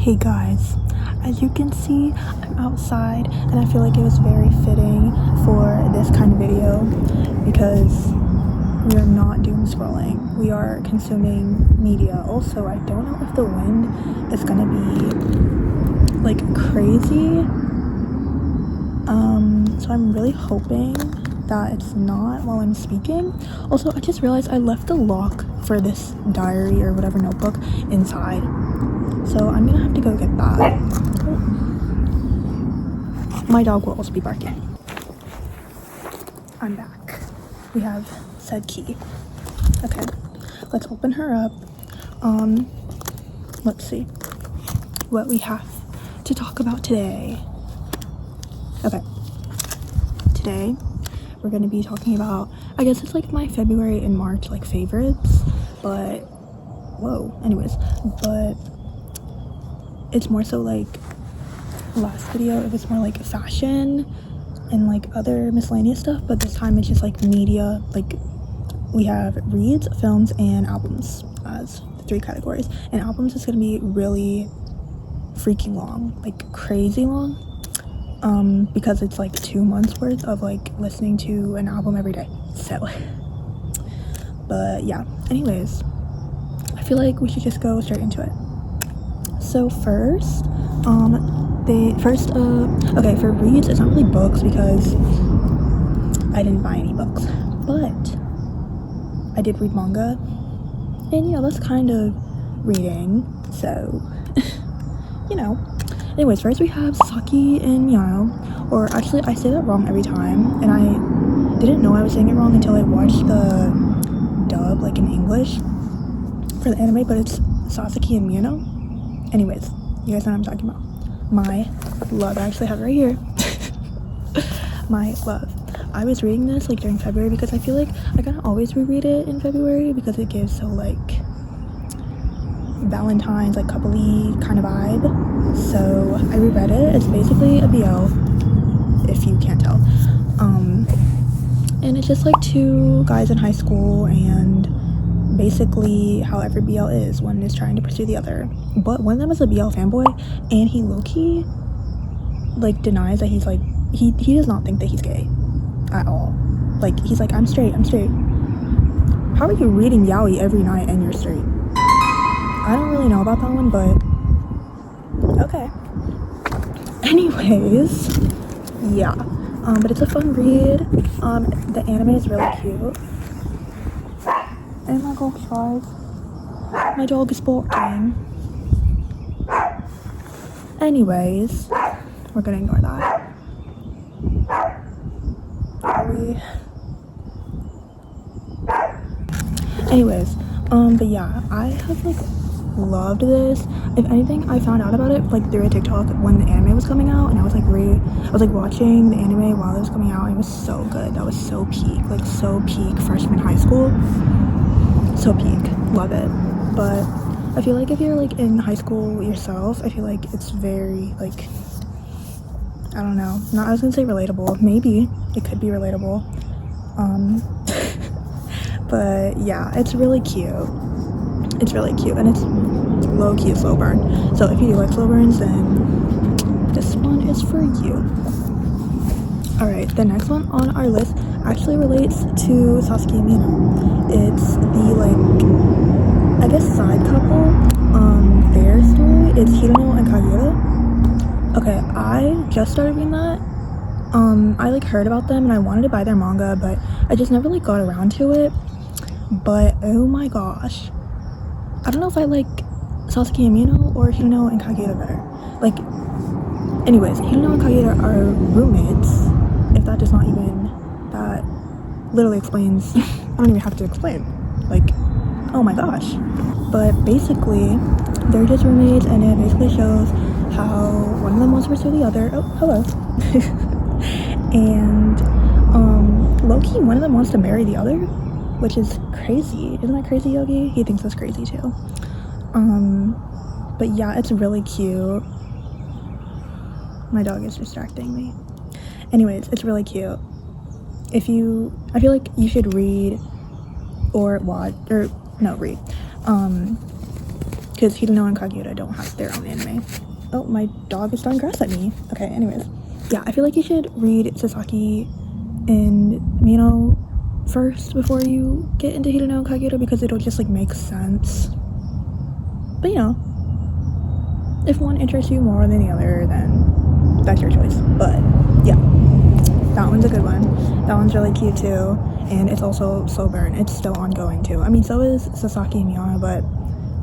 Hey guys, as you can see, I'm outside and I feel like it was very fitting for this kind of video because we are not doom scrolling. We are consuming media. Also, I don't know if the wind is gonna be like crazy. So I'm really hoping that it's not while I'm speaking. Also, I just realized I left the lock for this diary or whatever notebook inside. So I'm gonna have to go get that. My dog will also be barking. I'm back. We have said key. Okay, let's open her up. Let's see what we have to talk about today. Okay, today we're gonna be talking about, I guess it's like my February and March like favorites, but but it's more so like last video it was more like fashion and like other miscellaneous stuff, but this time it's just like media. Like we have reads, films, and albums as the three categories, and albums is gonna be really freaking long, like crazy long, because it's like 2 months worth of like listening to an album every day. So but yeah, anyways, I feel like we should just go straight into it. So first, okay, for reads, it's not really books because I didn't buy any books, but I did read manga, and yeah, that's kind of reading, so you know. Anyways, first we have Saki and Miyano, or actually I say that wrong every time, and I didn't know I was saying it wrong until I watched the dub like in English for the anime, but it's Sasaki and Miyano. Anyways, you guys know what I'm talking about. My love, I actually have it right here. My love. I was reading this like during February because I feel like I kind of always reread it in February because it gives so like Valentine's like coupley kind of vibe. So I reread it. It's basically a BL, if you can't tell. And it's just like two guys in high school, and basically how every BL is, one is trying to pursue the other, but one of them is a BL fanboy, and he low-key like denies that he's like he does not think that he's gay at all. Like he's like, I'm straight. How are you reading yaoi every night and you're straight? I don't really know about that one, but okay. Anyways, yeah, but it's a fun read. The anime is really cute. And my dog is barking. Anyways, we're gonna ignore that. Anyways, but yeah, I have like loved this. If anything, I found out about it like through a TikTok when the anime was coming out, and I was like watching the anime while it was coming out, and it was so good. That was so peak freshman high school. So peak, love it. But I feel like if you're like in high school yourself, I feel like it's very like, I don't know, I was gonna say relatable, maybe it could be relatable, but yeah, it's really cute, and it's low-key a slow burn. So if you do like slow burns, then this one is for you. Alright, the next one on our list actually relates to Sasuke and Mina. It's the like, I guess, side couple, their story. It's Hirano and Kaguya. Okay, I just started reading that. I like heard about them and I wanted to buy their manga, but I just never like got around to it. But oh my gosh, I don't know if I like Sasuke and Mino or Hirano and Kaguya better. Like, anyways, Hirano and Kaguya are roommates. If that does not even, that literally explains, I don't even have to explain, like, oh my gosh. But basically, they're just roommates, and it basically shows how one of them wants to pursue the other. Oh, hello. And, low-key, one of them wants to marry the other, which is crazy. Isn't that crazy, Yogi? He thinks that's crazy, too. But yeah, it's really cute. My dog is distracting me. Anyways, it's really cute. I feel like you should read or watch, or no, read, because Hideno and Kaguya don't have their own anime. Oh, my dog is throwing grass at me. Okay, anyways. Yeah, I feel like you should read Sasaki and Mino first before you get into Hideno and Kaguya, because it'll just like make sense. But you know, if one interests you more than the other, then that's your choice. But yeah, that one's a good one. That one's really cute too, and it's also slow burn. It's still ongoing too. I mean, so is Sasaki and Yana, but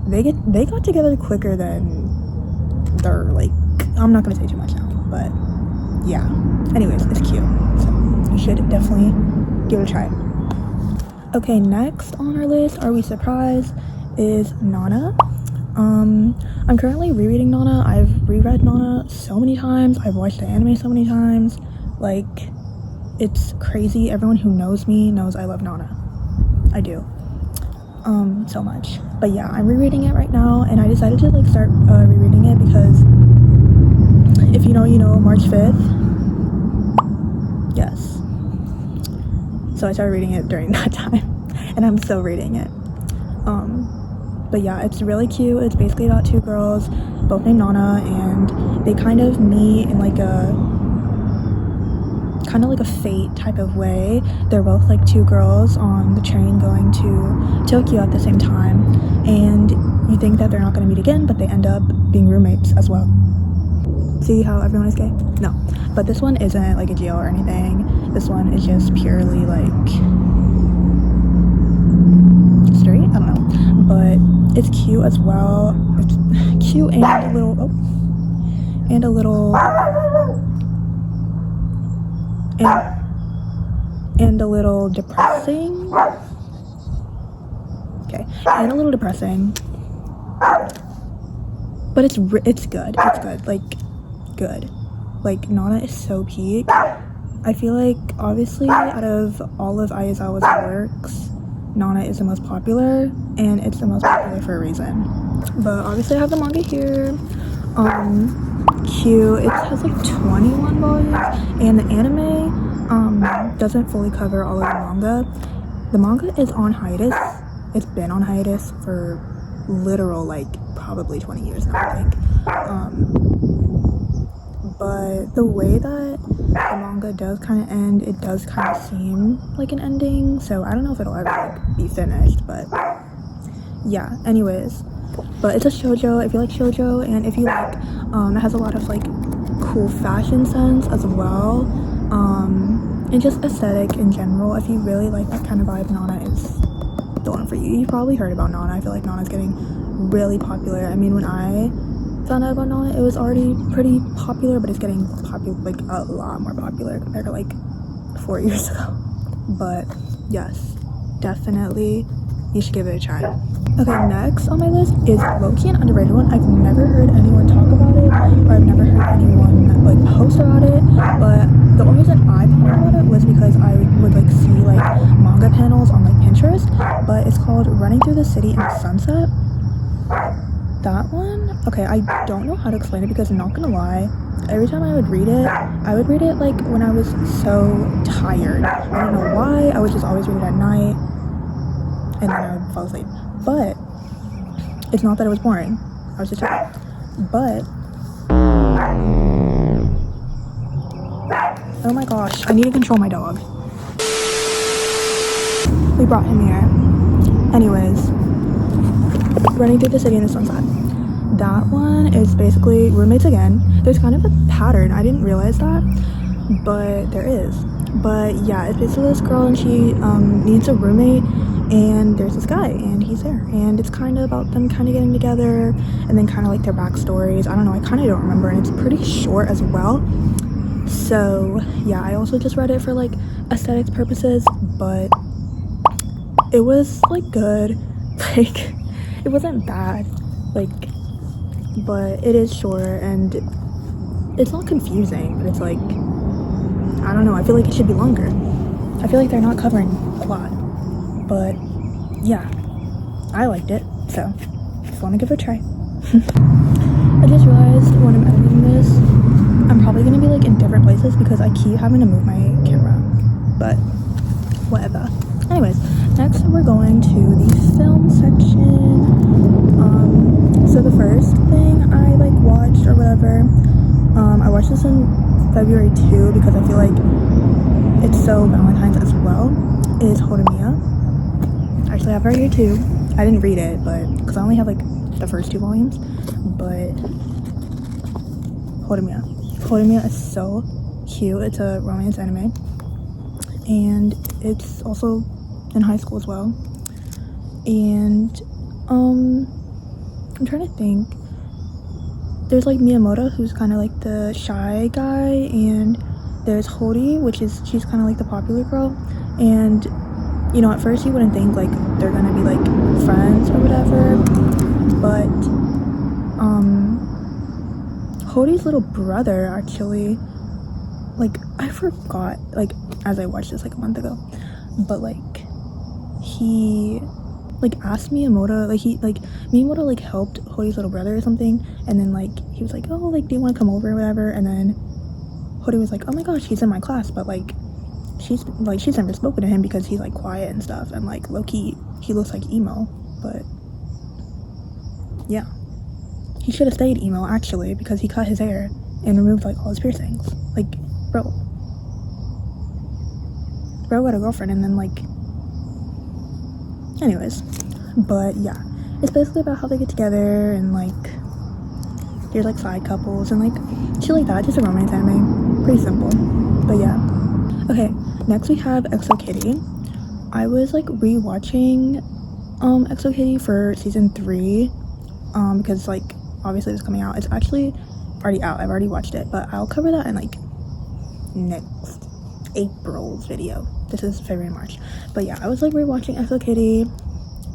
they got together quicker than they're like. I'm not gonna say too much now, but yeah. Anyways, it's cute, so you should definitely give it a try. Okay, next on our list, are we surprised, is Nana. I'm currently rereading Nana. I've reread Nana so many times. I've watched the anime so many times. Like, it's crazy. Everyone who knows me knows I love Nana. I do. So much. But yeah, I'm rereading it right now, and I decided to like start rereading it because if you know, you know, March 5th. Yes. So I started reading it during that time, and I'm still reading it. But yeah, it's really cute. It's basically about two girls, both named Nana, and they kind of meet in like a fate type of way. They're both like two girls on the train going to Tokyo at the same time, and you think that they're not going to meet again, but they end up being roommates as well. See how everyone is gay? No, but this one isn't like a jail or anything. This one is just purely like straight. I don't know, but it's cute as well. It's cute and a little and a little depressing. Okay, and a little depressing, but it's good. It's good, like good. Like Nana is so peak. I feel like obviously out of all of Aizawa's works, Nana is the most popular, and it's the most popular for a reason. But obviously I have the manga here. Cute. It has like 21 volumes, and the anime doesn't fully cover all of the manga. The manga is on hiatus. It's been on hiatus for literal like probably 20 years now, I think. But the way that the manga does kind of end, it does kind of seem like an ending, so I don't know if it'll ever like be finished, but yeah, anyways. But it's a shoujo, if you like shoujo, and if you like, it has a lot of like cool fashion sense as well, and just aesthetic in general. If you really like that kind of vibe, Nana is the one for you. You've probably heard about Nana. I feel like Nana's getting really popular. I mean, when I found out about Nana, it was already pretty popular, but it's getting popular, like a lot more popular compared to like 4 years ago. But yes, definitely you should give it a try. Okay, next on my list is low-key an underrated one. I've never heard anyone talk about it, or I've never heard anyone like post about it, but the only reason I found out about it was because I would like see like manga panels on like Pinterest. But it's called Running Through the City in the Sunset. That one, okay, I don't know how to explain it, because I'm not gonna lie, every time I would read it like when I was so tired. I don't know why. I would just always read it at night, and then I would fall asleep. But it's not that it was boring. I was just tired. But oh my gosh, I need to control my dog. We brought him here. Anyways, Running Through the City in the Sunset. That one is basically roommates again. There's kind of a pattern. I didn't realize that, but there is. But yeah, it's basically this girl, and she needs a roommate, and there's this guy, and he's there, and it's kind of about them kind of getting together, and then kind of like their backstories. I don't know, I kind of don't remember, and it's pretty short as well. So yeah, I also just read it for like aesthetics purposes, but it was like good. Like, it wasn't bad, like, but it is short, and it's not confusing, but it's like, I don't know, I feel like it should be longer. I feel like they're not covering a lot, but yeah, I liked it, so just want to give it a try. I just realized when I'm editing this, I'm probably gonna be like in different places because I keep having to move my camera, but whatever. Anyways, next we're going to the film section. So February too, because I feel like it's so Valentine's as well, is Horimiya. Actually, I have it right here too. I didn't read it, but because I only have like the first 2 volumes. But Horimiya is so cute. It's a romance anime, and it's also in high school as well. And I'm trying to think. There's like Miyamoto, who's kind of like the shy guy, and there's Hori, she's kind of like the popular girl. And you know, at first you wouldn't think like they're gonna be like friends or whatever, but Hori's little brother actually, like, I forgot, like, as I watched this like a month ago, but like he like asked Miyamoto, Miyamoto like helped Hori's little brother or something, and then like he was like, oh, like, do you want to come over or whatever, and then Hori was like, oh my gosh, he's in my class, but like she's never spoken to him because he's like quiet and stuff, and like low-key he looks like emo. But yeah, he should have stayed emo actually, because he cut his hair and removed like all his piercings. Like, bro got a girlfriend, and then like, anyways. But yeah, it's basically about how they get together, and like there's like side couples and like shit like that. Just a romance anime, pretty simple. But yeah, okay, next we have Exo Kitty. I was like rewatching Exo Kitty for season 3 because like obviously it's coming out. It's actually already out, I've already watched it, but I'll cover that in like next April's video. This is February and March. But yeah, I was like rewatching Exo Kitty.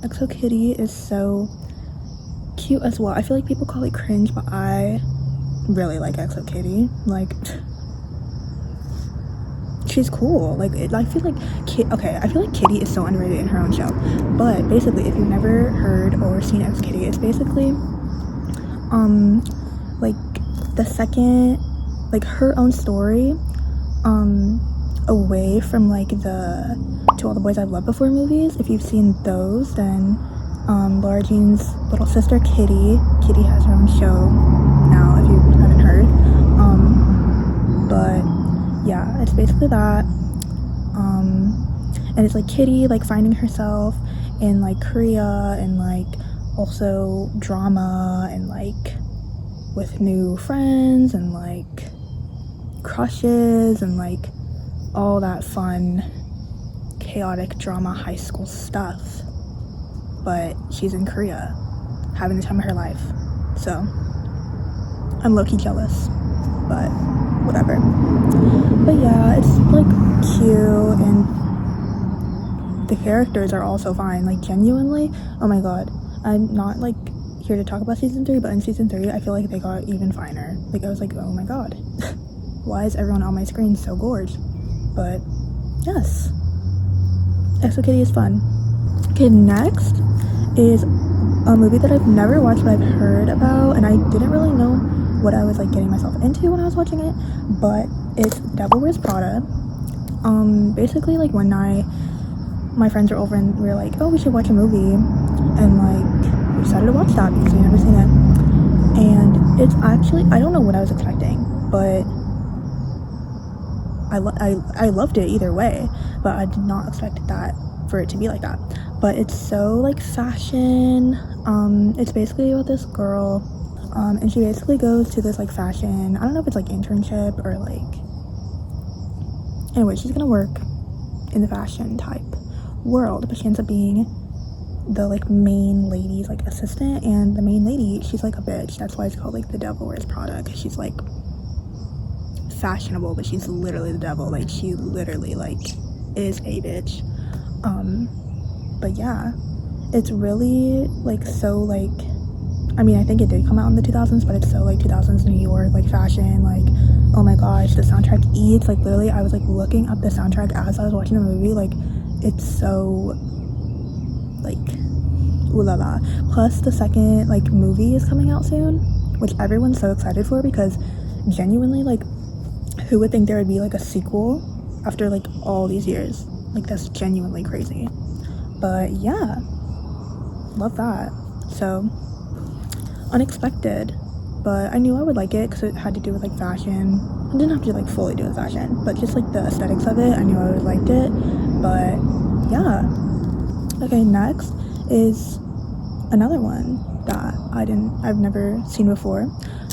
Exo Kitty is so cute as well. I feel like people call it cringe, but I really like Exo Kitty. Like, she's cool. Like, I feel like I feel like Kitty is so underrated in her own show. But basically, if you've never heard or seen Exo Kitty, it's basically like the second, like her own story away from like the To All the Boys I've Loved Before movies. If you've seen those, then Laura Jean's little sister Kitty has her own show now, if you haven't heard. But yeah, it's basically that, and it's like Kitty like finding herself in like Korea, and like also drama, and like with new friends, and like crushes, and like all that fun chaotic drama high school stuff. But she's in Korea having the time of her life, so I'm low-key jealous, but whatever. But yeah, it's like cute, and the characters are also fine. Like, genuinely, oh my god, I'm not like here to talk about season 3, but in season 3 I feel like they got even finer. Like, I was like, oh my god, why is everyone on my screen so gorgeous? But yes, Exo Kitty is fun. Okay, next is a movie that I've never watched, but I've heard about, and I didn't really know what I was like getting myself into when I was watching it, but it's Devil Wears Prada. Basically, like, one night my friends were over and we were like, oh, we should watch a movie, and like we decided to watch that because we've never seen it. And it's actually, I don't know what I was expecting, but I loved it either way, but I did not expect that for it to be like that. But it's so like fashion. It's basically about this girl, and she basically goes to this like fashion, I don't know if it's like internship or like, anyway, she's gonna work in the fashion type world, but she ends up being the like main lady's like assistant, and the main lady, she's like a bitch. That's why it's called like The Devil Wears Prada, because she's like fashionable, but she's literally the devil. Like, she literally like is a bitch. But yeah, it's really like so like, I mean, I think it did come out in the 2000s, but it's so like 2000s New York, like fashion, like, oh my gosh, the soundtrack eats, like literally I was like looking up the soundtrack as I was watching the movie. Like, it's so like ooh la la. Plus the second like movie is coming out soon, which everyone's so excited for, because genuinely, like, who would think there would be like a sequel after like all these years? Like, that's genuinely crazy. But yeah, love that. So unexpected, but I knew I would like it because it had to do with like fashion, I didn't have to like fully do the fashion, but just like the aesthetics of it, I knew I would liked it. But yeah. Okay, next is another one that I've never seen before,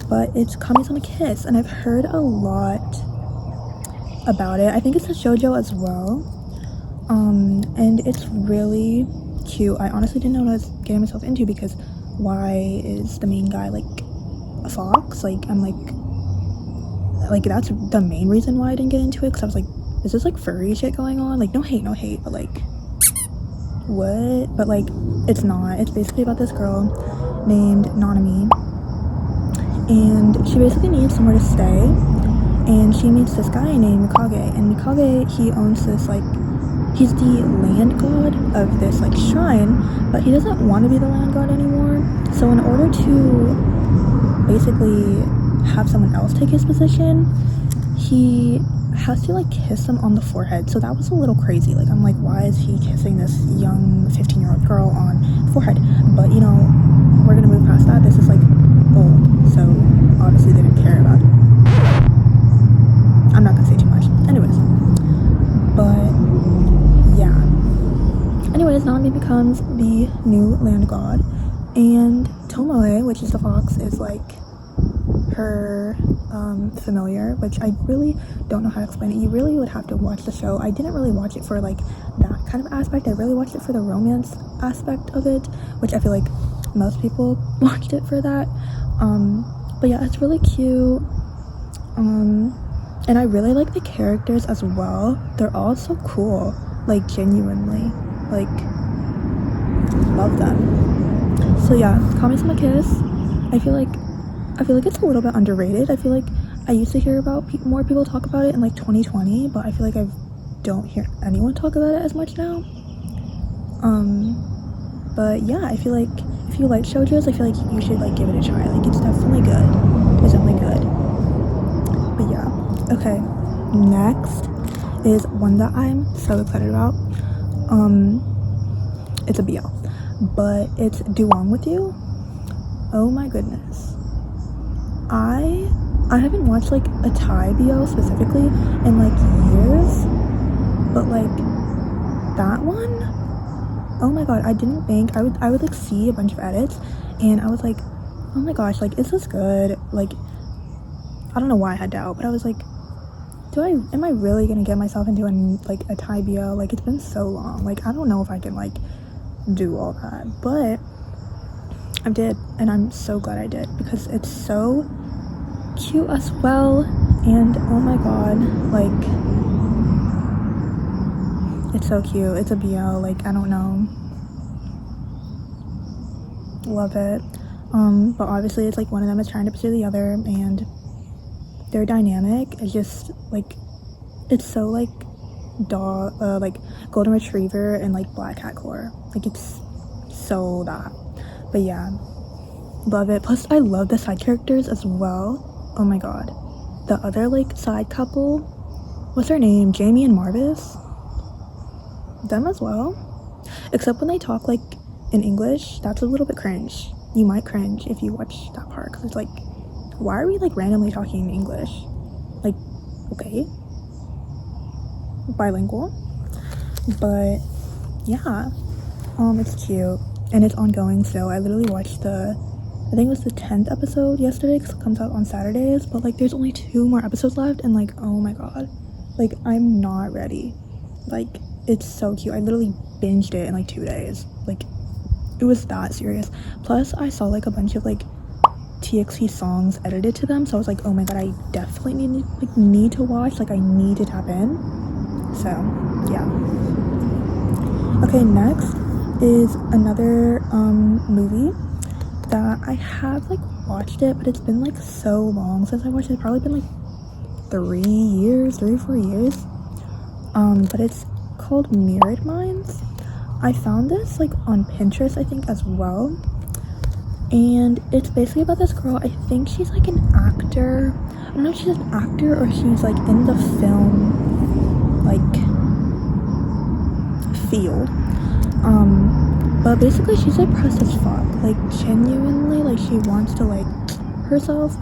but it's Kami-sama Kiss, and I've heard a lot about it. I think it's a shoujo as well, and it's really cute. I honestly didn't know what I was getting myself into, because why is the main guy like a fox? Like, I'm like that's the main reason why I didn't get into it, because I was like, is this like furry shit going on? Like, no hate, but like, what? But like, it's not. It's basically about this girl named Nanami, and she basically needs somewhere to stay, and she meets this guy named Mikage, and Mikage, he owns this like, he's the land god of this like shrine, but he doesn't want to be the land god anymore. So in order to basically have someone else take his position, he has to like kiss him on the forehead. So that was a little crazy. Like, I'm like, why is he kissing this young 15-year-old girl on the forehead? But you know, we're gonna move past that. This is like old, so obviously they didn't care about it. I'm not gonna say too much. Anyways, but yeah. Anyways, Nanami becomes the new land god, and Tomoe, which is the fox, is like her familiar, which I really don't know how to explain it. You really would have to watch the show. I didn't really watch it for like that kind of aspect. I really watched it for the romance aspect of it, which I feel like most people watched it for that. But yeah, it's really cute, and I really like the characters as well. They're all so cool, like genuinely, like love them. So yeah, Kami-sama Kiss, I feel like it's a little bit underrated. I feel like I used to hear about more people talk about it in like 2020, but I feel like I don't hear anyone talk about it as much now. But yeah, I feel like if you like shoujos, I feel like you should like give it a try. Like, it's definitely good. It's definitely good. But yeah. Okay, next is one that I'm so excited about. It's a BL, but it's Do Wrong With You. Oh my goodness. I haven't watched like a Thai BL specifically in like years, but like that one, oh my god, I didn't think I would like see a bunch of edits, and I was like, oh my gosh, like, is this good? Like, I don't know why I had doubt, but I was like, am I really gonna get myself into a Thai BL? Like, it's been so long. Like, I don't know if I can like do all that, but I did, and I'm so glad I did, because it's so cute as well, and oh my god, like, it's so cute. It's a BL, like, I don't know, love it. But obviously it's like one of them is trying to pursue the other, and their dynamic is just like, it's so like like golden retriever and like black cat core, like, it's so that. But yeah, love it. Plus I love the side characters as well. Oh my god, the other like side couple, what's their name, Jamie and Marvis, them as well, except when they talk like in English, that's a little bit cringe. You might cringe if you watch that part, because it's like, why are we like randomly talking in English? Like, okay, bilingual. But yeah, it's cute, and it's ongoing still. I literally watched I think it was the 10th episode yesterday, because it comes out on Saturdays, but like there's only 2 more episodes left, and like, oh my god, like, I'm not ready. Like, it's so cute. I literally binged it in like 2 days. Like, it was that serious. Plus I saw like a bunch of like TXT songs edited to them, so I was like, oh my god, I definitely need to watch, like, I need to tap in. So yeah. Okay, next is another movie that I have like watched it, but it's been like so long since I watched it. It's probably been like 3 or 4 years. But it's called Mirrored Minds. I found this like on Pinterest, I think, as well, and it's basically about this girl. I think she's like an actor. I don't know if she's an actor or she's like in the film like field, but basically she's depressed as fuck, like genuinely, like she wants to like herself,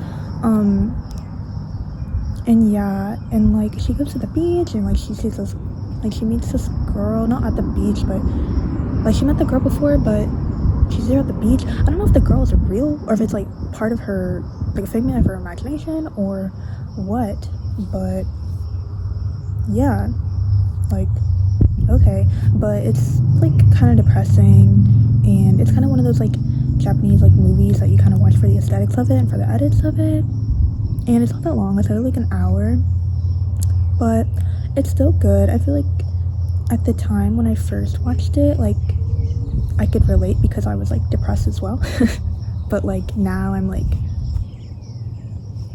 And yeah, and like she goes to the beach and like she sees this, like she meets this girl, not at the beach, but like she met the girl before, but she's there at the beach. I don't know if the girl is real or if it's like part of her, like a figment of her imagination or what, but yeah, like okay, but it's like kind of depressing, and it's kind of one of those like Japanese like movies that you kind of watch for the aesthetics of it and for the edits of it, and it's not that long. It's only like an hour, but it's still good. I feel like at the time when I first watched it, like I could relate because I was like depressed as well. But like now I'm like,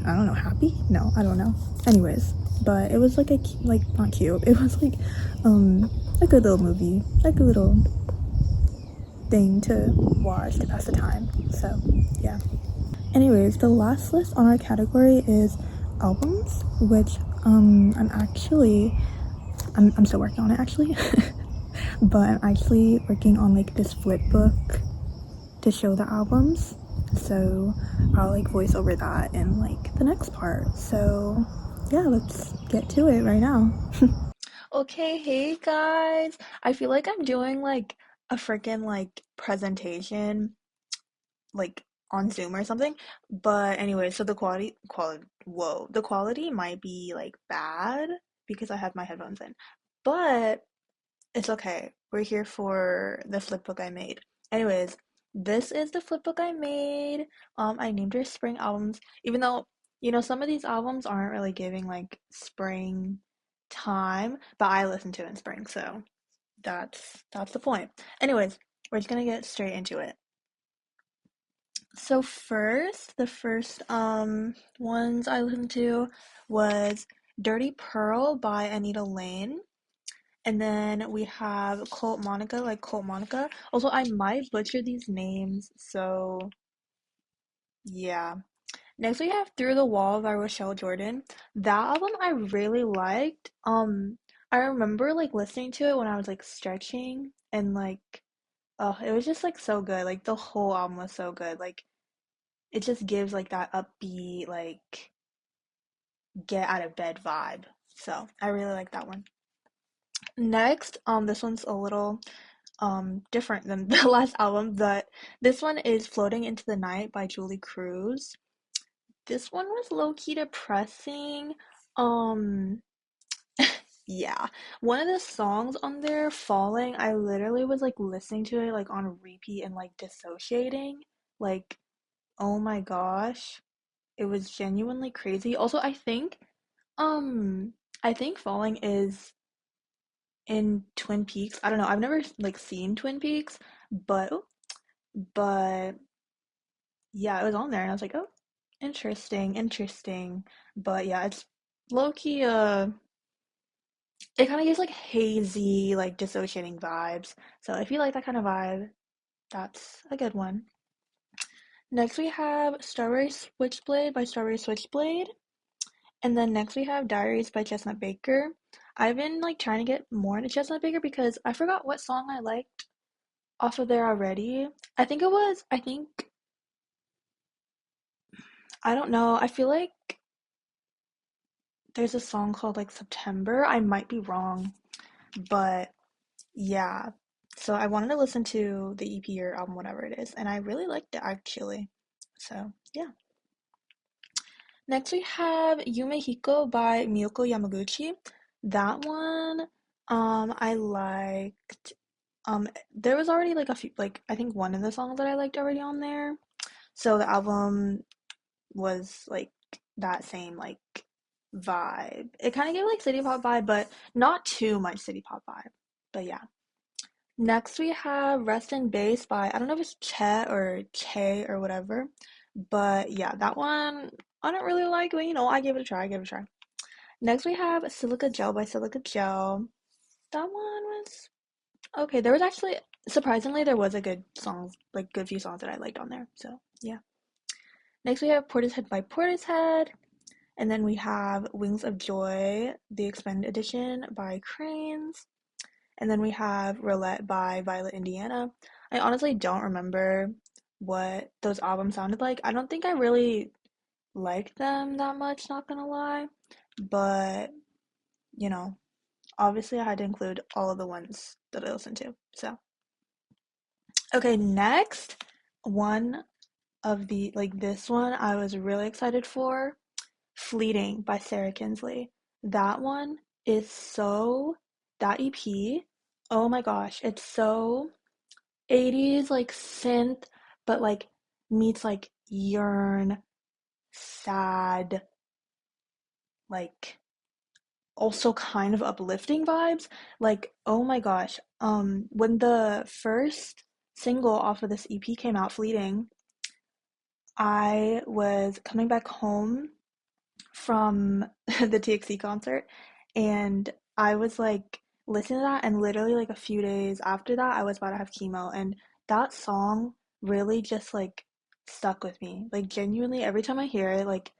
I don't know, happy? No, I don't know. Anyways, but it was like like not cute. It was like a good little movie, like a little thing to watch to pass the time. So yeah. Anyways, the last list on our category is albums, which I'm still working on it actually. But I'm actually working on like this flip book to show the albums. So I'll like voice over that in like the next part. So yeah, let's get to it right now. Okay, hey guys. I feel like I'm doing like a freaking like presentation like on Zoom or something. But anyway, so the quality might be like bad because I had my headphones in. But it's okay. We're here for the flipbook I made. Anyways, this is the flipbook I made. I named her Spring Albums, even though, some of these albums aren't really giving like spring time, but I listen to it in spring, so that's the point. Anyways, we're just gonna get straight into it. So first, the first ones I listened to was Dirty Pearl by Anita Lane. And then we have Colt Monica, like Colt Monica. Also, I might butcher these names, so yeah. Next we have Through the Wall by Rochelle Jordan. That album I really liked. I remember like listening to it when I was like stretching and like oh, it was just like so good. Like the whole album was so good. Like it just gives like that upbeat, like get out of bed vibe. So I really like that one. Next, this one's a little different than the last album, but this one is Floating into the Night by Julie Cruz. This one was low-key depressing. Um yeah. One of the songs on there, Falling, I literally was like listening to it like on repeat and like dissociating. Like, oh my gosh. It was genuinely crazy. Also, um I think Falling is in Twin Peaks. I don't know. I've never like seen Twin Peaks, but but yeah, it was on there and I was like, "Oh, interesting, interesting." But yeah, it's low key it kind of gives like hazy, like dissociating vibes. So if you like that kind of vibe, that's a good one. Next we have Strawberry Switchblade by Strawberry Switchblade. And then next we have Diaries by Chestnut Baker. I've been like trying to get more into Chestnut Baker because I forgot what song I liked off of there already. I think, I don't know. I feel like there's a song called like September. I might be wrong, but yeah. So I wanted to listen to the EP or album, whatever it is, and I really liked it actually. So yeah. Next we have Yume Hiko by Miyoko Yamaguchi. That one, I liked. There was already like a few, like I think one of the songs that I liked already on there. So the album was like that same like vibe. It kind of gave like city pop vibe, but not too much city pop vibe. But yeah. Next we have Rest in Bass by I don't know if it's Che or whatever. But yeah, that one I don't really like, but I gave it a try. I gave it a try. Next we have Silica Gel by Silica Gel. That one was okay. There was actually surprisingly there was a good songs, like good few songs that I liked on there. So yeah. Next we have Portishead by Portishead. And then we have Wings of Joy, the expanded edition by Cranes. And then we have Roulette by Violet Indiana. I honestly don't remember what those albums sounded like. I don't think I really liked them that much, not gonna lie. but you know, obviously I had to include all of the ones that I listened to. So, okay, next one of the like this one I was really excited for, Fleeting by Sarah Kinsley. That one is so that EP. Oh my gosh, it's so 80s like synth, but like meets like yearn, sad, like also kind of uplifting vibes. Like, oh my gosh, when the first single off of this EP came out, Fleeting, I was coming back home from the TXT concert, and I was like listening to that, and literally like a few days after that I was about to have chemo, and that song really just like stuck with me. Like genuinely every time I hear it, like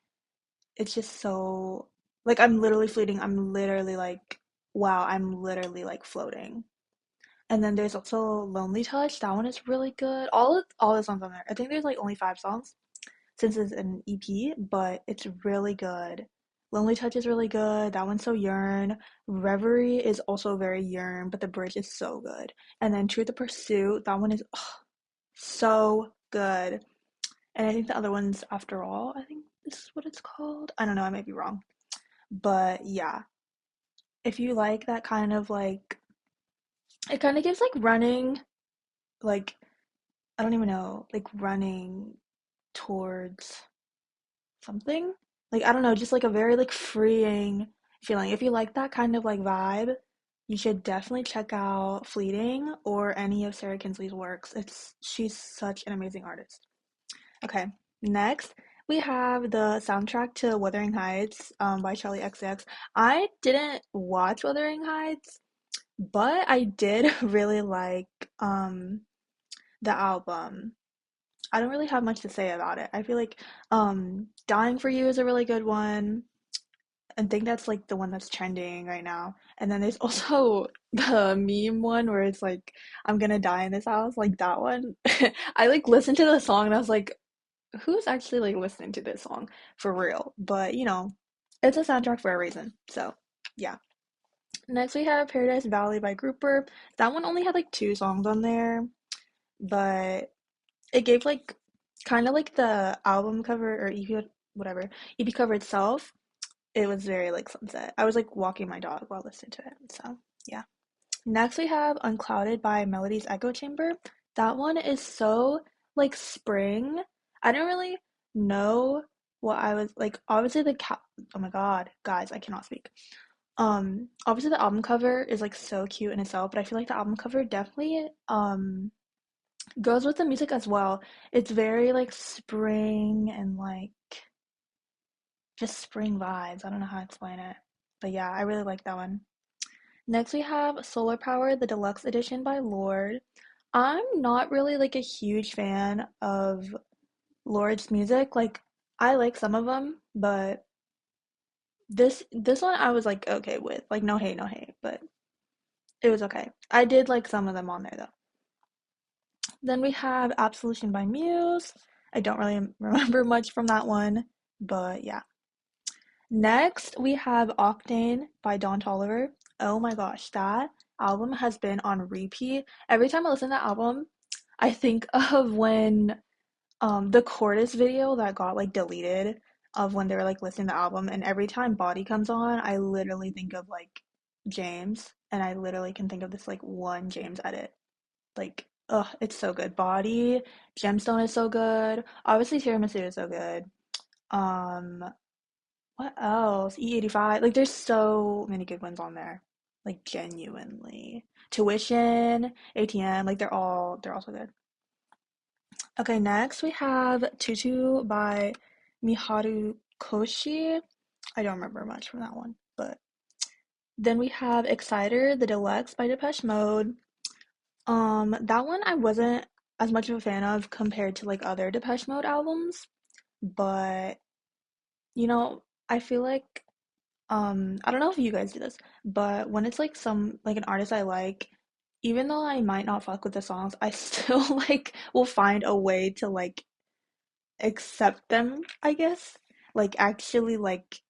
it's just so like I'm literally fleeting. I'm literally like wow, I'm literally like floating. And then there's also Lonely Touch. That one is really good. All the songs on there. I think there's like only 5 songs since it's an EP, but it's really good. Lonely Touch is really good. That one's so yearn. Reverie is also very yearn, but the bridge is so good. And then Truth or Pursuit, that one is so good. And I think the other one's After All, I think this is what it's called. I don't know, I might be wrong. But yeah, if you like that kind of like, it kind of gives like running, like, I don't even know, like running towards something. Like, I don't know, just like a very like freeing feeling. If you like that kind of like vibe, you should definitely check out Fleeting or any of Sarah Kinsley's works. She's such an amazing artist. Okay, next we have the soundtrack to Wuthering Heights by Charlie XCX. I didn't watch Wuthering Heights, but I did really like um the album. I don't really have much to say about it. I feel like Dying for You is a really good one. I think that's like the one that's trending right now. And then there's also the meme one where it's like I'm gonna die in this house, like that one. I like listened to the song and I was like, who's actually like listening to this song for real? But you know, it's a soundtrack for a reason. So, yeah. Next we have Paradise Valley by Grouper. That one only had like 2 songs on there, but it gave like kind of like the album cover or EP whatever EP cover itself. It was very like sunset. I was like walking my dog while listening to it. So yeah. Next we have Unclouded by Melody's Echo Chamber. That one is so like spring. I didn't really know what I was like. Obviously oh my god, guys, I cannot speak. Obviously the album cover is like so cute in itself, but I feel like the album cover definitely goes with the music as well. It's very like spring and like just spring vibes. I don't know how to explain it. But yeah, I really like that one. Next we have Solar Power, the deluxe edition by Lorde. I'm not really like a huge fan of Lorde's music. Like I like some of them, but this one I was like okay with. Like no hate, no hate, but it was okay. I did like some of them on there though. Then we have Absolution by Muse. I don't really remember much from that one, but yeah. Next, we have Octane by Don Toliver. Oh my gosh, that album has been on repeat. Every time I listen to that album, I think of when the chorus video that got like deleted of when they were like listening to the album, and every time Body comes on, I literally think of like James, and I literally can think of this like one James edit. Like, ugh, it's so good. Body, Gemstone is so good. Obviously, Tiramisu is so good. Um, what else? E85. Like, there's so many good ones on there. Like, genuinely. Tuition, ATM, like they're all so good. Okay, next we have Tutu by Miharu Koshi. I don't remember much from that one, but then we have Exciter, the Deluxe by Depeche Mode. That one I wasn't as much of a fan of compared to like other Depeche Mode albums, but you know, I feel like I don't know if you guys do this, but when it's like some like an artist I like, even though I might not fuck with the songs, I still like will find a way to like accept them, I guess. Like actually like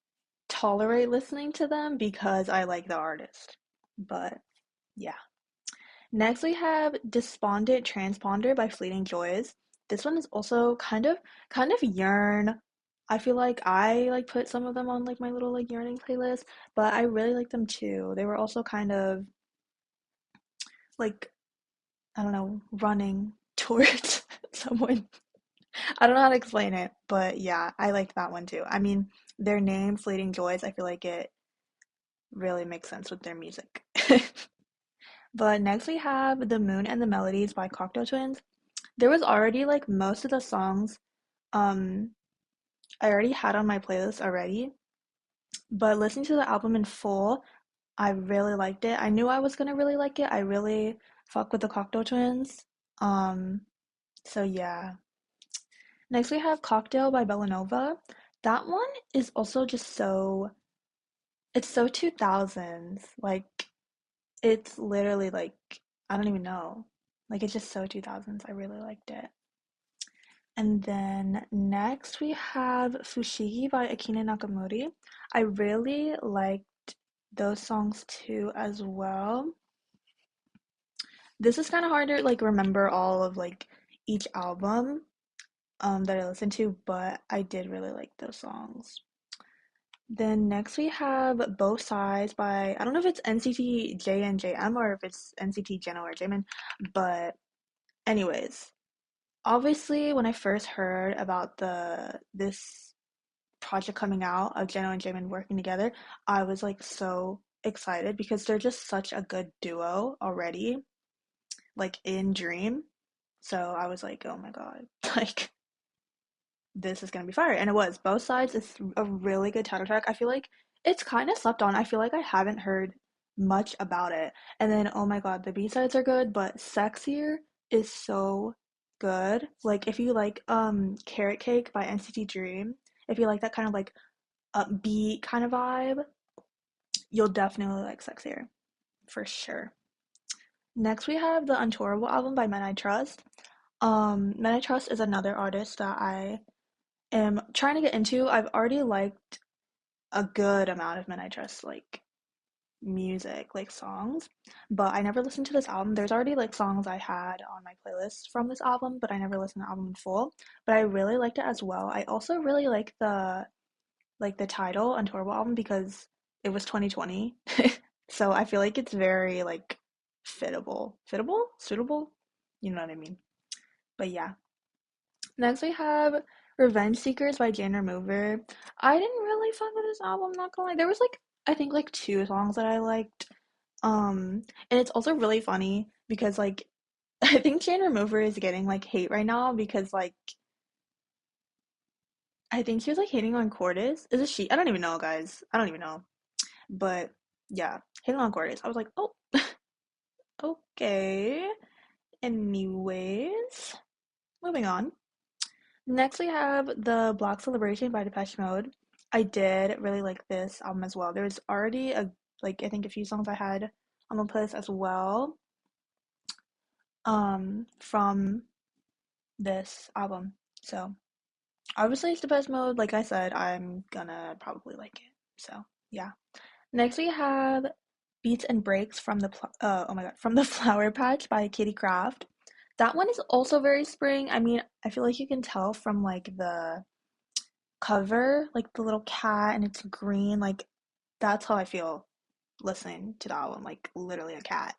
tolerate listening to them because I like the artist. But yeah. Next we have Despondent Transponder by Fleeting Joys. This one is also kind of yearn. I feel like I like put some of them on like my little like yearning playlist, but I really like them too. They were also kind of like, I don't know, running towards someone. I don't know how to explain it, but yeah, I liked that one too. I mean, their name, Fleeting Joys, I feel like it really makes sense with their music. But next we have The Moon and the Melodies by Cocteau Twins. There was already like most of the songs um I already had on my playlist already, but listening to the album in full, I really liked it. I knew I was gonna really like it. I really fuck with the Cocteau Twins. Um, so yeah. Next we have Cocktail by Bellanova. That one is also just so it's so 2000s. Like it's literally like I don't even know. Like it's just so 2000s. I really liked it. And then next we have Fushigi by Akina Nakamori. I really liked those songs too as well. This is kind of hard to like remember all of like each album that I listened to, but I did really like those songs. Then next we have Both Sides by I don't know if it's NCT JNJM or if it's NCT Jeno or Jamin, but anyways, obviously when I first heard about the this project coming out of Jeno and Jamin working together, I was like so excited because they're just such a good duo already, like in Dream. So I was like, oh my god, like this is gonna be fire. And it was. Both Sides is a really good title track. I feel like it's kind of slept on. I feel like I haven't heard much about it. And then, oh my god, the B-sides are good, but Sexier is so good. Like if you like Carrot Cake by NCT Dream, if you like that kind of like upbeat kind of vibe, you'll definitely like Sexier for sure. Next we have the Untourable album by Men I Trust. Men I Trust is another artist that I am trying to get into. I've already liked a good amount of Men I Trust like music, like songs, but I never listened to this album. There's already like songs I had on my playlist from this album, but I never listened to the album in full. But I really liked it as well. I also really like the title Untourable album because it was 2020. So I feel like it's very like suitable. You know what I mean? But yeah, next we have Revenge Seekers by Jane Remover. I didn't really fuck with this album, not gonna lie. There was like I think like two songs that I liked. And it's also really funny because like I think Jane Remover is getting like hate right now because like I think she was like hating on Cordis. Is it she? I don't even know, guys. I don't even know. But yeah, hating on Cordis. I was like, oh, okay. Anyways, moving on. Next, we have the Black Celebration by Depeche Mode. I did really like this album as well. There's already a like I think a few songs I had on the playlist as well, from this album. So obviously it's Depeche Mode. Like I said, I'm gonna probably like it. So yeah. Next we have Beats and Breaks from oh my god, from the Flower Patch by Kitty Craft. That one is also very spring. I mean, I feel like you can tell from like the cover, like the little cat and it's green, like that's how I feel listening to the album, like literally a cat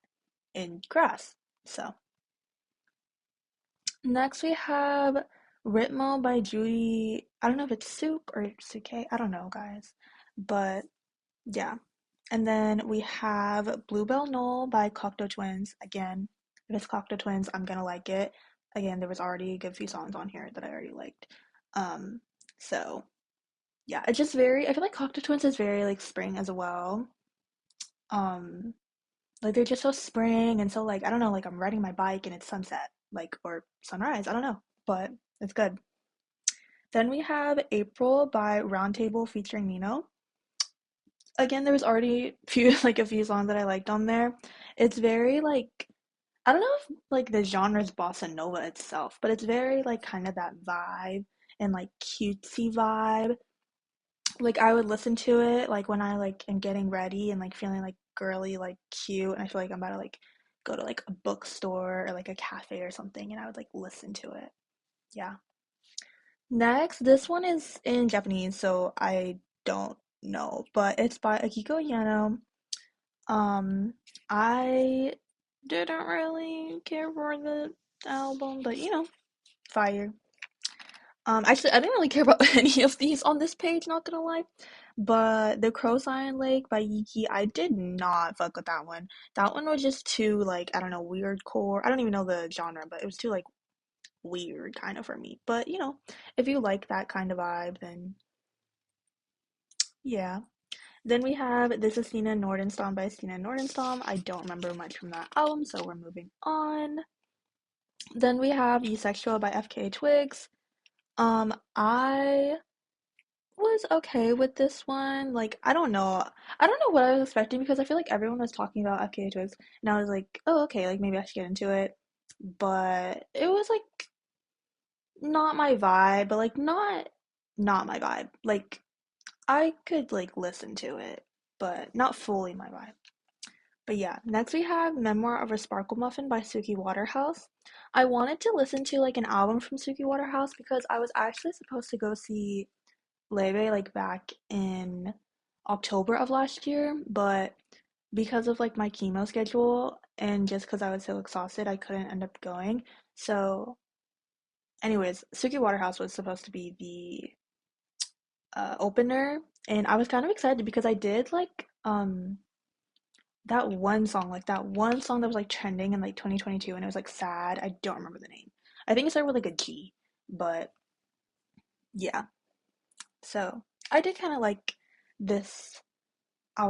in grass. So next we have Ritmo by Judy. I don't know if it's Suk or Suke. I don't know, guys. But yeah. And then we have Bluebell Knoll by Cocteau Twins. Again, if it's Cocteau Twins, I'm gonna like it. Again, there was already a good few songs on here that I already liked. Um, so yeah, it's just very I feel like Cocteau Twins is very like spring as well. Um, like they're just so spring and so like I don't know, like I'm riding my bike and it's sunset, like or sunrise, I don't know, but it's good. Then we have April by Roundtable featuring Nino. Again, there was already few like a few songs that I liked on there. It's very like I don't know if like the genre is bossa nova itself, but it's very like kind of that vibe and like cutesy vibe. like I would listen to it like when I like am getting ready and like feeling like girly, like cute, and I feel like I'm about to like go to like a bookstore or like a cafe or something, and I would like listen to it. Yeah. Next, this one is in Japanese, so I don't know, but it's by Akiko Yano. Um, I didn't really care for the album, but fire. Actually, I didn't really care about any of these on this page, not gonna lie. But The Crow's Iron Lake by Yiki, I did not fuck with that one. That one was just too, like, I don't know, weird core. I don't even know the genre, but it was too, like, weird kind of for me. But, if you like that kind of vibe, then yeah. Then we have This is Stina Nordenstam by Stina Nordenstam. I don't remember much from that album, so we're moving on. Then we have Asexual by FKA Twigs. I was okay with this one. Like, I don't know. I don't know what I was expecting because I feel like everyone was talking about FKA Twigs, and I was like, oh, okay, like maybe I should get into it. But it was like not my vibe, but like not my vibe. Like I could like listen to it, but not fully my vibe. But yeah, next we have Memoir of a Sparkle Muffin by Suki Waterhouse. I wanted to listen to like an album from Suki Waterhouse because I was actually supposed to go see Leve like back in October of last year, but because of like my chemo schedule and just because I was so exhausted, I couldn't end up going. So, anyways, Suki Waterhouse was supposed to be the opener, and I was kind of excited because I did like that one song that was like trending in like 2022, and it was like sad. I don't remember the name. I think it started with like a G, but yeah. So I did kind of like this.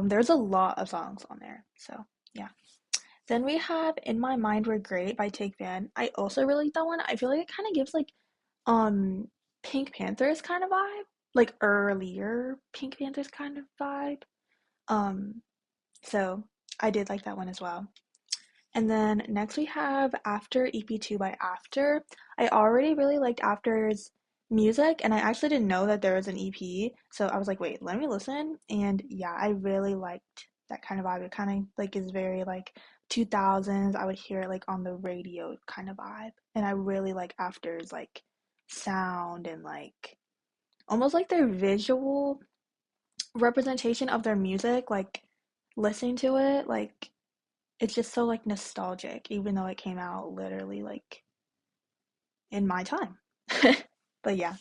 There's a lot of songs on there, so yeah. Then we have In My Mind We're Great by Take Van. I also really like that one. I feel like it kind of gives like um Pink Panthers kind of vibe, like earlier Pink Panthers kind of vibe. Um, so I did like that one as well. And then next we have After EP2 by After. I already really liked After's music, and I actually didn't know that there was an EP. So I was like, wait, let me listen. And yeah, I really liked that kind of vibe. It kind of like is very like 2000s. I would hear it like on the radio kind of vibe. And I really like After's like sound and like almost like their visual representation of their music, like listening to it, like it's just so like nostalgic, even though it came out literally like in my time. But yeah.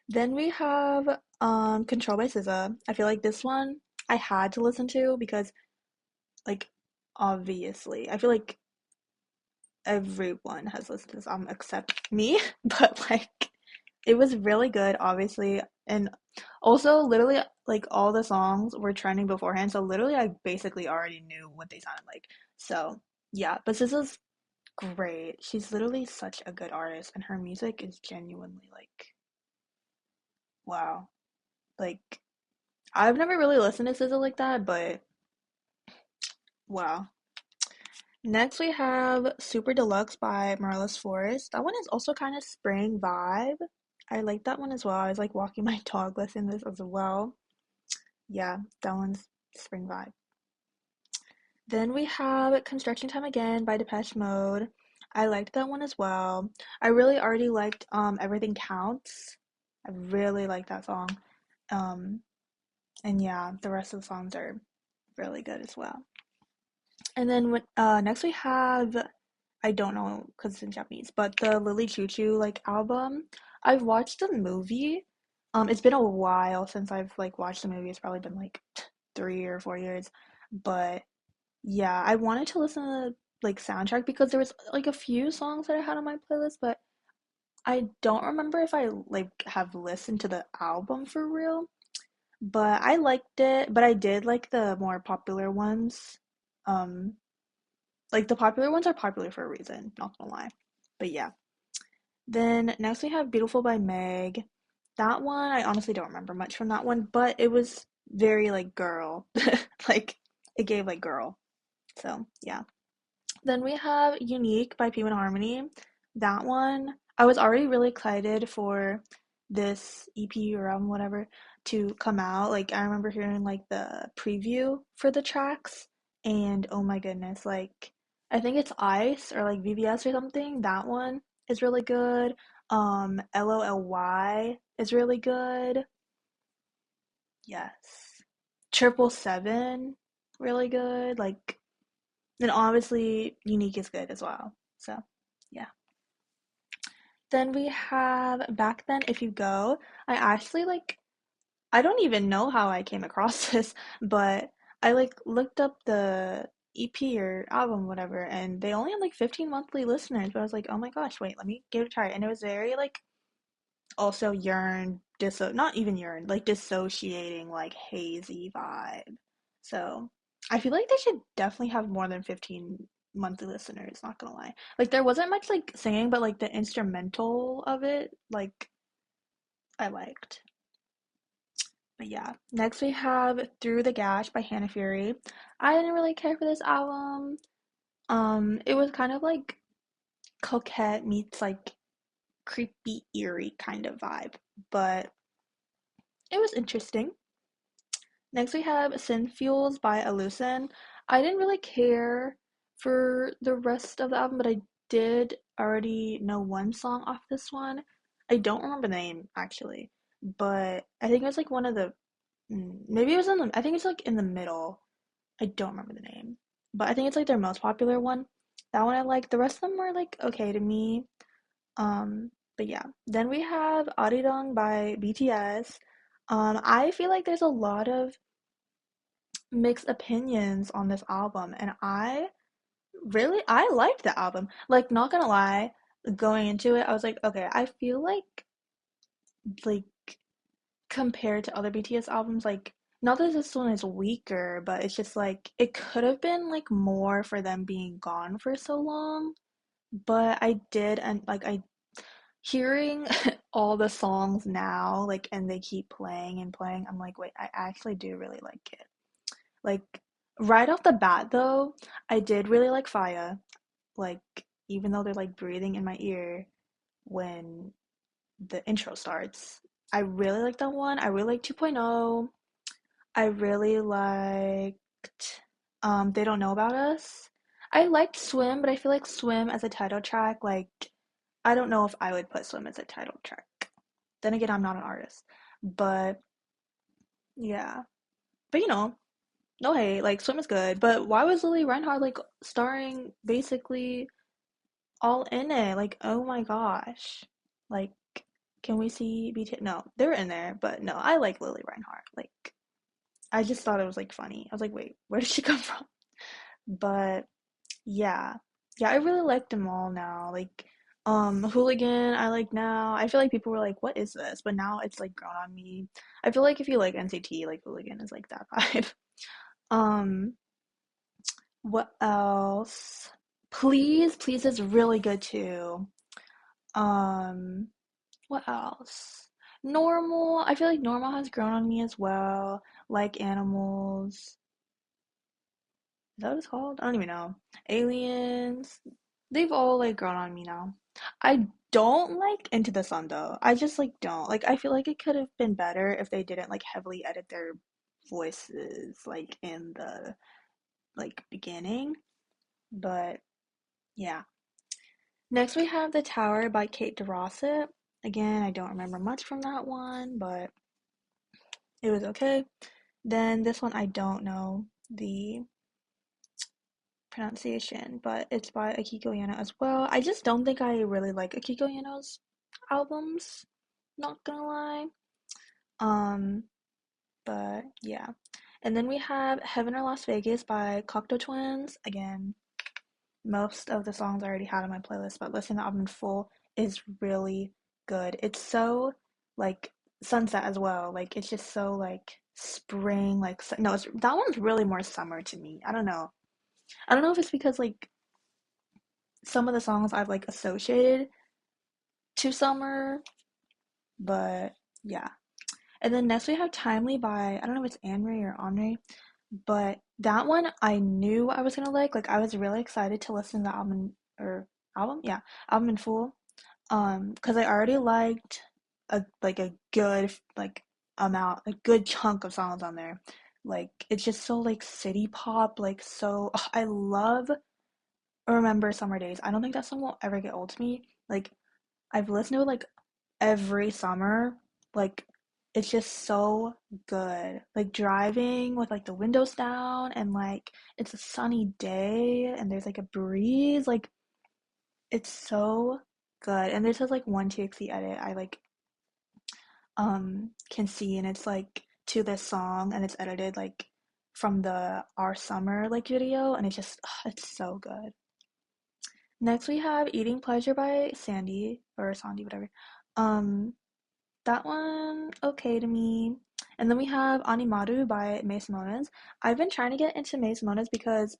Then we have Control by SZA. I feel like this one I had to listen to because like obviously I feel like everyone has listened to this album except me, but like it was really good, obviously, and also literally like all the songs were trending beforehand, so literally I basically already knew what they sounded like. So yeah, but SZA's great. She's literally such a good artist, and her music is genuinely like, wow. Like, I've never really listened to SZA like that, but wow. Next, we have Super Deluxe by Marlis Forest. That one is also kind of spring vibe. I like that one as well. I was like walking my dog listening to this as well. Yeah, that one's spring vibe. Then we have Construction Time Again by Depeche Mode. I liked that one as well. I really already liked Everything Counts. I really like that song. Um, and yeah, the rest of the songs are really good as well. And then next we have I don't know because it's in Japanese, but the Lily Choo Choo like album. I've watched the movie. It's been a while since I've like watched the movie. It's probably been like 3 or 4 years, but yeah, I wanted to listen to the like soundtrack because there was like a few songs that I had on my playlist, but I don't remember if I like have listened to the album for real. But I liked it, but I did like the more popular ones. Um, like the popular ones are popular for a reason, not gonna lie. But yeah. Then next we have Beautiful by Meg. That one, I honestly don't remember much from that one, but it was very like girl. Like it gave like girl. So yeah. Then we have Unique by P1 Harmony. That one, I was already really excited for this EP or album, whatever, to come out. Like I remember hearing like the preview for the tracks, and oh my goodness, like I think it's Ice or like VVS or something. That one is really good. LOLY is really good. Yes. 777, really good. Like, then obviously Unique is good as well. So, yeah. Then we have Back Then If You Go. I actually like I don't even know how I came across this, but I like looked up the EP or album, whatever, and they only had like 15 monthly listeners. But I was like, oh my gosh, wait, let me give it a try. And it was very like also not even yearn, like dissociating, like hazy vibe. So I feel like they should definitely have more than 15 monthly listeners, not gonna lie. Like there wasn't much like singing, but like the instrumental of it, like I liked. But yeah, next we have Through the Gash by Hannah Fury. I didn't really care for this album. It was kind of like coquette meets like creepy, eerie kind of vibe, but it was interesting. Next we have Synfuels by Alucin. I didn't really care for the rest of the album, but I did already know one song off this one. I don't remember the name actually, but I think it was like one of the maybe it was I think it's like in the middle. I don't remember the name, but I think it's like their most popular one. That one I like. The rest of them were like okay to me. But yeah. Then we have Arirang by BTS. I feel like there's a lot of mixed opinions on this album, and I liked the album. Like, not gonna lie, going into it, I was like, okay, I feel like compared to other BTS albums, like not that this one is weaker, but it's just like it could have been like more for them being gone for so long. But I did, and like I hearing all the songs now, like and they keep playing and playing, I'm like, wait, I actually do really like it. Like right off the bat though, I did really like Faya. Like even though they're like breathing in my ear when the intro starts. I really like that one. I really like 2.0. I really liked They Don't Know About Us. I liked Swim, but I feel like Swim as a title track, like I don't know if I would put Swim as a title track. Then again, I'm not an artist. But yeah. But no hate, like Swim is good. But why was Lily Reinhardt like starring basically all in it? Like, oh my gosh. Like, can we see BT? No, they're in there, but no, I like Lily Reinhardt. Like, I just thought it was like funny. I was like, wait, where did she come from? But yeah, yeah, I really like them all now. Like, Hooligan, I like now. I feel like people were like, what is this? But now it's like grown on me. I feel like if you like NCT, like Hooligan is like that vibe. Um, what else? Please is really good too. Um, what else? Normal. I feel like Normal has grown on me as well. Like Animals. Is that what it's called? I don't even know. Aliens. They've all like grown on me now. I don't like Into the Sun though. I just like don't. Like I feel like it could have been better if they didn't like heavily edit their voices like in the like beginning. But yeah. Next we have The Tower by Kate DeRosset. Again, I don't remember much from that one, but it was okay. Then this one I don't know the pronunciation, but it's by Akiko Yano as well. I just don't think I really like Akiko Yano's albums, not gonna lie. Um, but yeah. And then we have Heaven or Las Vegas by Cocteau Twins. Again, most of the songs I already had on my playlist, but listening to the album in full is really good. It's so like sunset as well. Like it's just so like spring, like no, that one's really more summer to me. I don't know. I don't know if it's because like some of the songs I've like associated to summer, but yeah. And then next we have Timely by I don't know if it's Anne-Marie or Henri, but that one I knew I was gonna like. Like I was really excited to listen to the album in full. Because I already liked a good like amount, a good chunk of songs on there. Like it's just so like city pop, like so I love Remember Summer Days. I don't think that song will ever get old to me. Like I've listened to it like every summer. Like it's just so good. Like driving with like the windows down and like it's a sunny day and there's like a breeze. Like it's so good. And this is like one TXT edit I like can see, and it's like to this song and it's edited like from the Our Summer like video, and it's just it's so good. Next we have Eating Pleasure by Sandy or Sandy, whatever. Um that one okay to me. And then we have Animaru by May Simones. I've been trying to get into May Simones because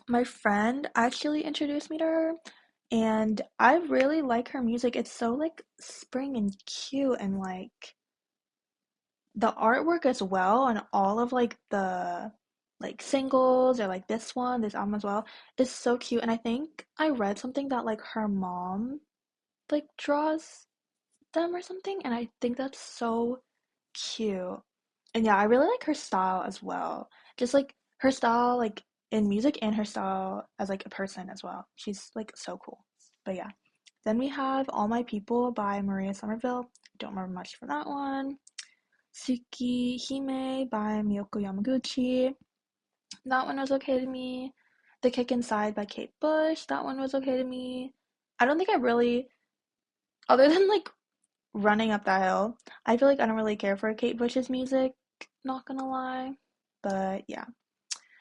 my friend actually introduced me to her, and I really like her music. It's so like spring and cute, and like the artwork as well, and all of like the like singles or like this album as well is so cute. And I think I read something that like her mom like draws them or something, and I think that's so cute. And yeah, I really like her style as well. Just like her style like in music and her style as like a person as well. She's like so cool. But yeah. Then we have All My People by Maria Somerville. Don't remember much from that one. Suki Hime by Miyoko Yamaguchi. That one was okay to me. The Kick Inside by Kate Bush. That one was okay to me. I don't think I really, other than like Running Up That Hill, I feel like I don't really care for Kate Bush's music, not gonna lie. But yeah.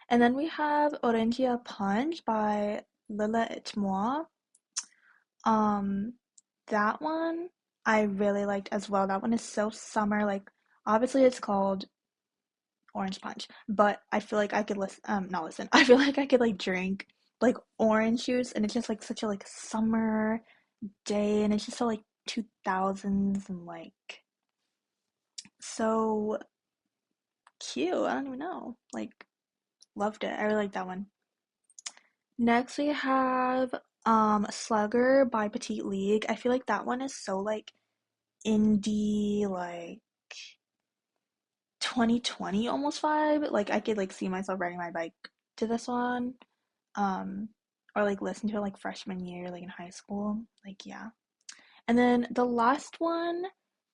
And then we have Orangia Punch by Lila et Moi. Um, that one I really liked as well. That one is so summer. Like, obviously, it's called Orange Punch, but I feel like I could listen, not listen. I feel like I could like drink like orange juice, and it's just like such a like summer day, and it's just so like 2000s and like so cute. I don't even know. Like, loved it. I really like that one. Next we have Slugger by Petite League. I feel like that one is so like indie, like 2020 almost vibe. Like I could like see myself riding my bike to this one. Um or like listen to it like freshman year, like in high school. Like yeah. And then the last one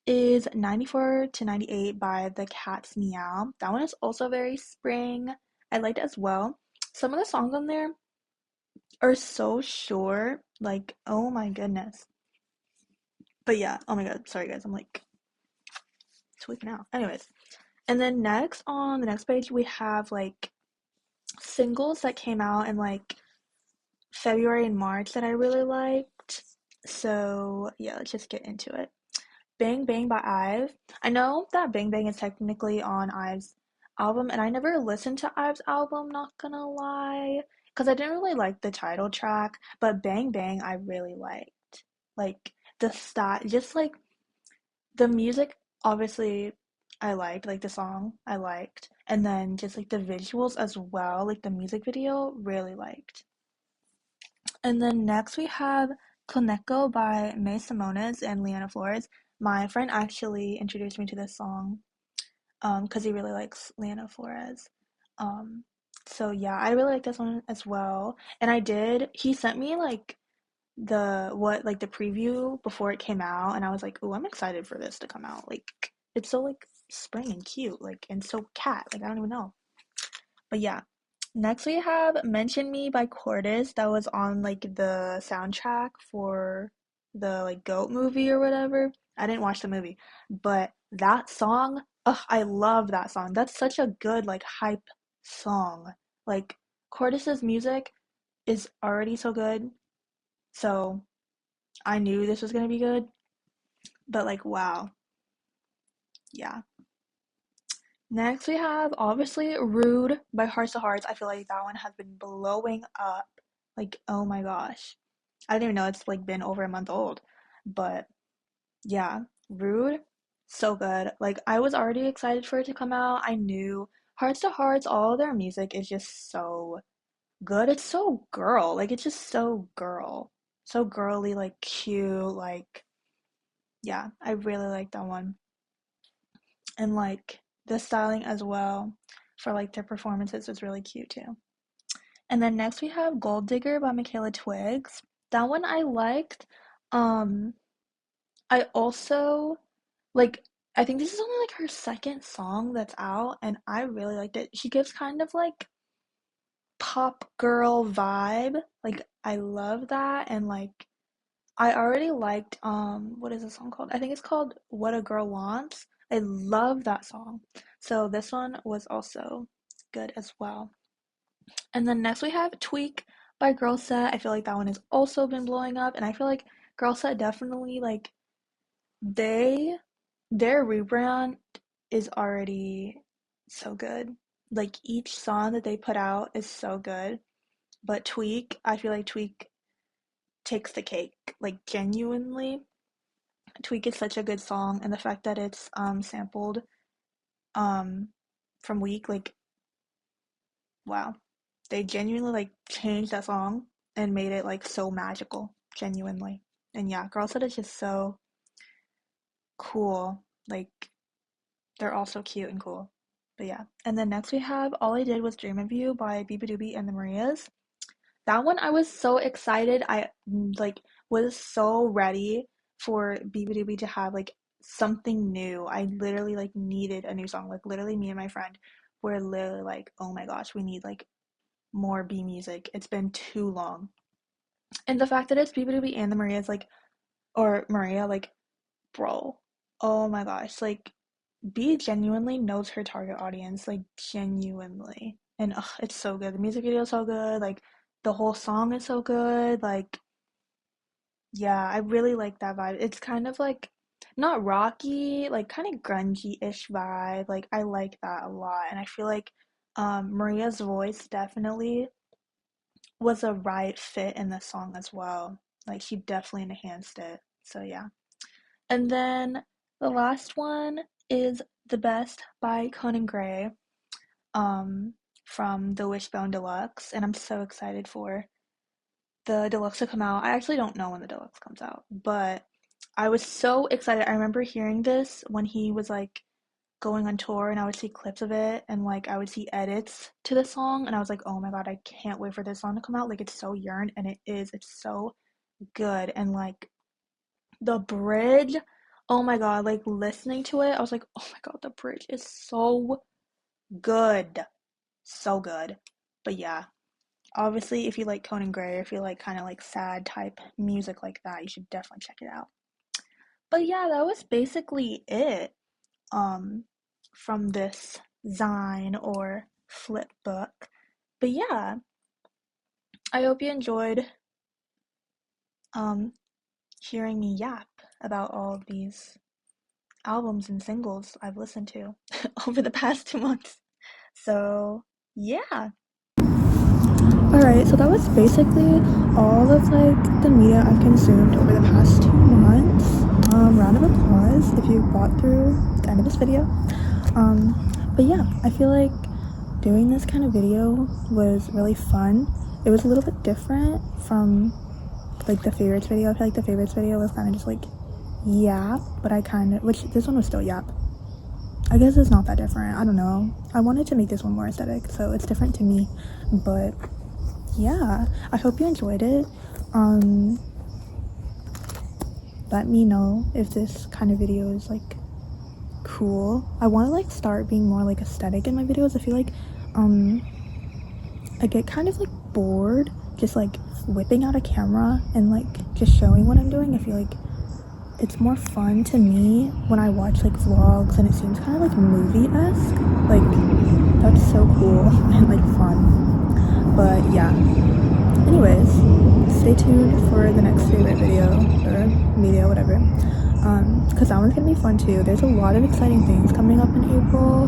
is 94 to 98 by The Cat's Meow. That one is also very spring. I liked it as well. Some of the songs on there are so short. Like, oh my goodness. But yeah, oh my god, sorry guys, I'm like tweaking out. Anyways, and then next on the next page we have like singles that came out in like February and March that I really liked. So yeah, let's just get into it. Bang Bang by Ive. I know that Bang Bang is technically on Ive's album, and I never listened to Ive's album, not gonna lie, because I didn't really like the title track, but Bang Bang I really liked. Like the style, just like the music, obviously I liked, like the song I liked, and then just like the visuals as well, like the music video, really liked. And then next we have Koneko by May Simones and Leanna Flores. My friend actually introduced me to this song because he really likes Leanna Flores. Um, so yeah, I really like this one as well. And he sent me like the preview before it came out, and I was like, "Oh, I'm excited for this to come out." Like it's so like spring and cute, like and so cat, like I don't even know. But yeah, next we have Mention Me by Cordis that was on like the soundtrack for the like Goat movie or whatever. I didn't watch the movie, but that song, ugh, I love that song. That's such a good like hype song. Like Cordis's music is already so good, so I knew this was gonna be good. But like wow, yeah. Next, we have obviously Rude by Hearts to Hearts. I feel like that one has been blowing up. Like, oh my gosh. I didn't even know it's like been over a month old. But yeah, Rude, so good. Like, I was already excited for it to come out. I knew Hearts to Hearts, all their music is just so good. It's so girl. Like, it's just so girl. So girly, like cute. Like, yeah, I really like that one. and like the styling as well for like their performances was really cute too. And then next we have Gold Digger by Michaela Twigs. That one I liked. Um, I also like I think this is only like her second song that's out, and I really liked it. She gives kind of like pop girl vibe. Like I love that, and like I already liked what is the song called? I think it's called What a Girl Wants. I love that song. So this one was also good as well. And then next we have Tweak by Girl Set. I feel like that one has also been blowing up, and I feel like Girl Set definitely like they their rebrand is already so good. Like each song that they put out is so good. But Tweak, I feel like Tweak takes the cake. Like genuinely, Tweak is such a good song, and the fact that it's sampled um from Week, like wow. They genuinely like changed that song and made it like so magical, genuinely. And yeah, Girl Said is just so cool. Like they're all so cute and cool. But yeah. And then next we have All I Did Was Dream of You by Biba Doobie and the Marias. That one I was so excited. I like was so ready for Biba Doobie to have like something new. I literally like needed a new song. Like literally me and my friend were literally like, oh my gosh, we need like more B music. It's been too long. And the fact that it's Biba Doobie and the Marias like or Maria, like, bro, oh my gosh, like B genuinely knows her target audience, like genuinely. And ugh, it's so good. The music video is so good. Like the whole song is so good. Like yeah, I really like that vibe. It's kind of like not rocky, like kind of grungy-ish vibe. Like I like that a lot. And I feel like Maria's voice definitely was a right fit in the song as well. Like she definitely enhanced it. So yeah. And then the last one is The Best by Conan Gray, um, from the Wishbone Deluxe, and I'm so excited for the deluxe to come out. I actually don't know when the deluxe comes out, but I was so excited. I remember hearing this when he was like going on tour, and I would see clips of it, and like I would see edits to the song, and I was like, oh my god, I can't wait for this song to come out. Like it's so yearned, and it is. It's so good, and like the bridge, oh my god, like listening to it, I was like, oh my god, the bridge is so good. So good. But yeah, obviously, if you like Conan Gray, or if you like kind of like sad type music like that, you should definitely check it out. But yeah, that was basically it um from this Zine or flipbook. But yeah, I hope you enjoyed um hearing me yap about all of these albums and singles I've listened to over the past 2 months. So yeah. Alright, so that was basically all of like the media I've consumed over the past 2 months. Round of applause if you got through the end of this video. But yeah, I feel like doing this kind of video was really fun. It was a little bit different from like the favorites video. I feel like the favorites video was kind of just like yap, but which this one was still yap. I guess it's not that different. I don't know. I wanted to make this one more aesthetic, so it's different to me. But yeah, I hope you enjoyed it. Let me know if this kind of video is like cool. I want to like start being more like aesthetic in my videos. I feel like I get kind of like bored just like whipping out a camera and like just showing what I'm doing. I feel like it's more fun to me when I watch like vlogs and it seems kind of like movie-esque. Like that's so cool and like fun. But yeah, anyways, stay tuned for the next favorite video or media, whatever, because that one's gonna be fun too. There's a lot of exciting things coming up in April,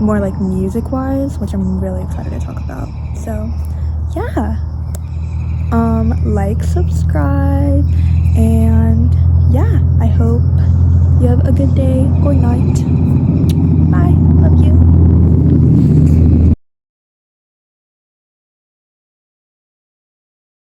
more like music wise, which I'm really excited to talk about. So yeah, like, subscribe, and yeah, I hope you have a good day or night.